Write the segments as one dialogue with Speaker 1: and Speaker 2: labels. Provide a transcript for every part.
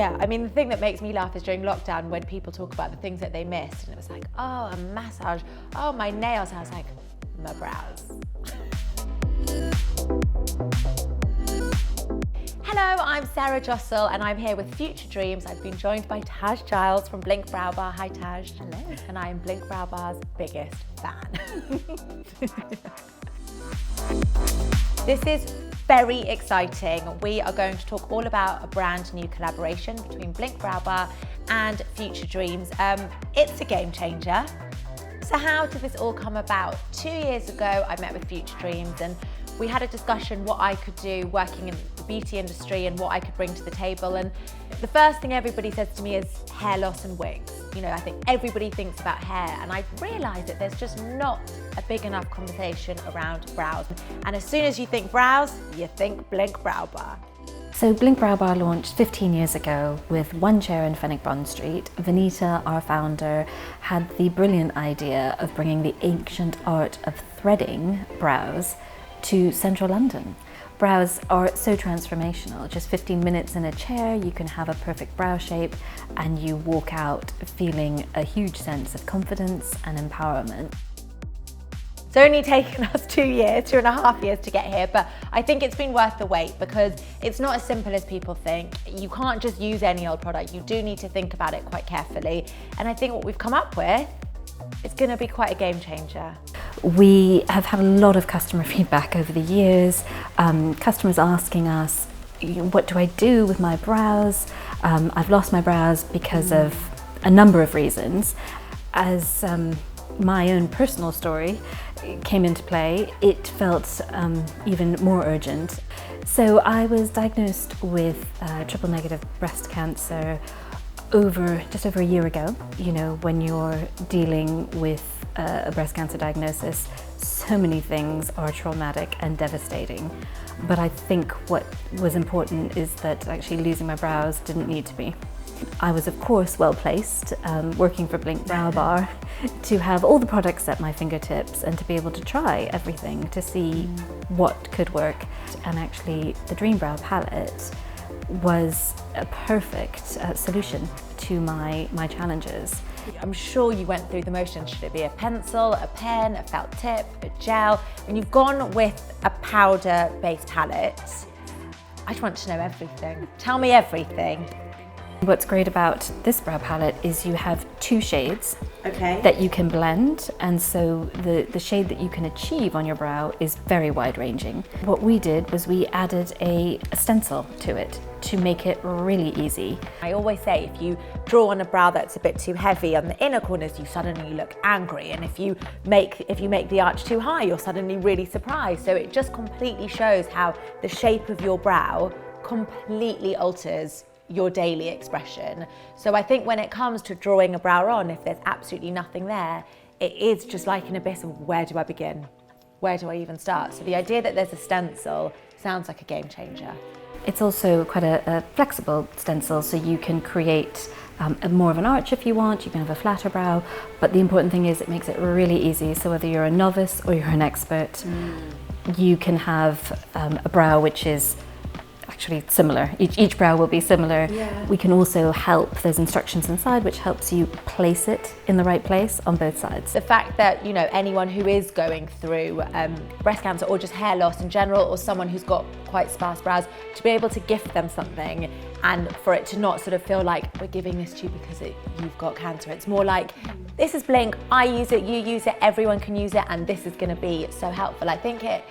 Speaker 1: Yeah, I mean, the thing that makes me laugh is during lockdown when people talk about the things that they missed, and it was like, oh, a massage, oh, my nails. I was like, my brows. Hello, I'm Sarah Jossel and I'm here with Future Dreams. I've been joined by Taj Giles from Blink Brow Bar. Hi Taj.
Speaker 2: Hello.
Speaker 1: And I am Blink Brow Bar's biggest fan. This is very exciting. We are going to talk all about a brand new collaboration between Blink Brow Bar and Future Dreams. It's a game changer. So how did this all come about? 2 years ago, I met with Future Dreams and we had a discussion what I could do working in the beauty industry and what I could bring to the table. And the first thing everybody says to me is hair loss and wigs. You know, I think everybody thinks about hair and I realised that there's just not a big enough conversation around brows. And as soon as you think brows, you think Blink Brow Bar.
Speaker 2: So Blink Brow Bar launched 15 years ago with one chair in Fenwick Bond Street. Vanita, our founder, had the brilliant idea of bringing the ancient art of threading brows to central London. Brows are so transformational. Just 15 minutes in a chair, you can have a perfect brow shape and you walk out feeling a huge sense of confidence and empowerment.
Speaker 1: It's only taken us 2 years, 2.5 years to get here, but I think it's been worth the wait because it's not as simple as people think. You can't just use any old product. You do need to think about it quite carefully. And I think what we've come up with is going to be quite a game changer.
Speaker 2: We have had a lot of customer feedback over the years, customers asking us, what do I do with my brows? I've lost my brows because of a number of reasons. As my own personal story came into play, it felt even more urgent. So I was diagnosed with triple negative breast cancer just over a year ago. You know, when you're dealing with a breast cancer diagnosis, so many things are traumatic and devastating. But I think what was important is that actually losing my brows didn't need to be. I was of course well placed, working for Blink Brow Bar, to have all the products at my fingertips and to be able to try everything to see what could work. And actually the Dream Brow palette was a perfect solution to my challenges.
Speaker 1: I'm sure you went through the motions. Should it be a pencil, a pen, a felt tip, a gel? When you've gone with a powder-based palette, I just want to know everything. Tell me everything.
Speaker 2: What's great about this brow palette is you have 2 shades
Speaker 1: that
Speaker 2: you can blend, and so the shade that you can achieve on your brow is very wide-ranging. What we did was we added a stencil to it to make it really easy.
Speaker 1: I always say if you draw on a brow that's a bit too heavy on the inner corners, you suddenly look angry, and if you make the arch too high, you're suddenly really surprised. So it just completely shows how the shape of your brow completely alters your daily expression. So I think when it comes to drawing a brow on, if there's absolutely nothing there, it is just like an abyss of where do I begin? Where do I even start? So the idea that there's a stencil sounds like a game changer.
Speaker 2: It's also quite a flexible stencil, so you can create more of an arch if you want, you can have a flatter brow, but the important thing is it makes it really easy, so whether you're a novice or you're an expert, you can have a brow which is actually similar. Each brow will be similar.
Speaker 1: Yeah.
Speaker 2: We can also help, there's instructions inside which helps you place it in the right place on both sides.
Speaker 1: The fact that, you know, anyone who is going through breast cancer or just hair loss in general, or someone who's got quite sparse brows, to be able to gift them something and for it to not sort of feel like we're giving this to you because you've got cancer. It's more like, this is Blink, I use it, you use it, everyone can use it, and this is going to be so helpful. I think it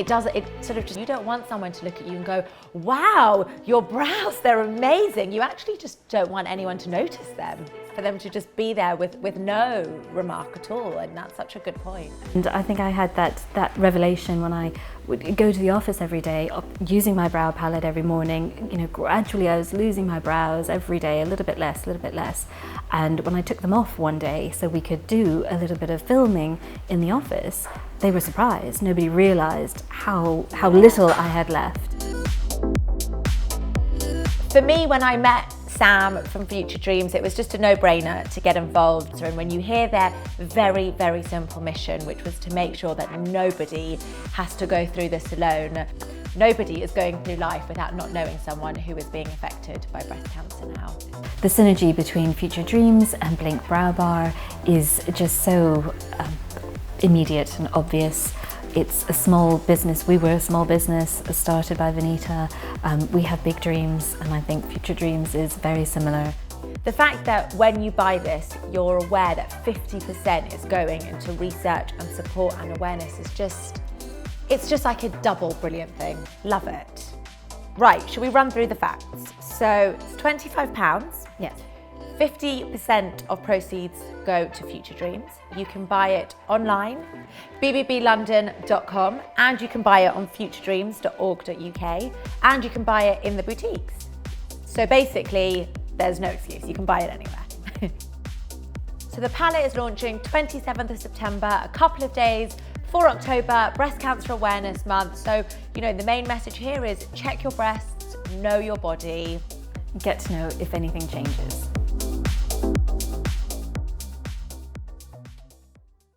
Speaker 1: sort of just, you don't want someone to look at you and go, wow, your brows, they're amazing. You actually just don't want anyone to notice them, for them to just be there with no remark at all, and that's such a good point.
Speaker 2: And I think I had that revelation when I would go to the office every day, using my brow palette every morning. You know, gradually I was losing my brows every day, a little bit less. And when I took them off one day so we could do a little bit of filming in the office, they were surprised. Nobody realized how little I had left.
Speaker 1: For me, when I met Sam from Future Dreams, it was just a no-brainer to get involved. And when you hear their very, very simple mission, which was to make sure that nobody has to go through this alone, Nobody is going through life without not knowing someone who is being affected by breast cancer now.
Speaker 2: The synergy between Future Dreams and Blink Brow Bar is just so immediate and obvious. It's a small business. We were a small business started by Vanita. We have big dreams, and I think Future Dreams is very similar.
Speaker 1: The fact that when you buy this, you're aware that 50% is going into research and support and awareness is it's just like a double brilliant thing. Love it. Right, shall we run through the facts? So it's £25.
Speaker 2: Yes.
Speaker 1: 50% of proceeds go to Future Dreams. You can buy it online, bbblondon.com, and you can buy it on futuredreams.org.uk, and you can buy it in the boutiques. So basically, there's no excuse, you can buy it anywhere. So the palette is launching 27th of September, a couple of days for October, Breast Cancer Awareness Month. So, the main message here is check your breasts, know your body.
Speaker 2: Get to know if anything changes.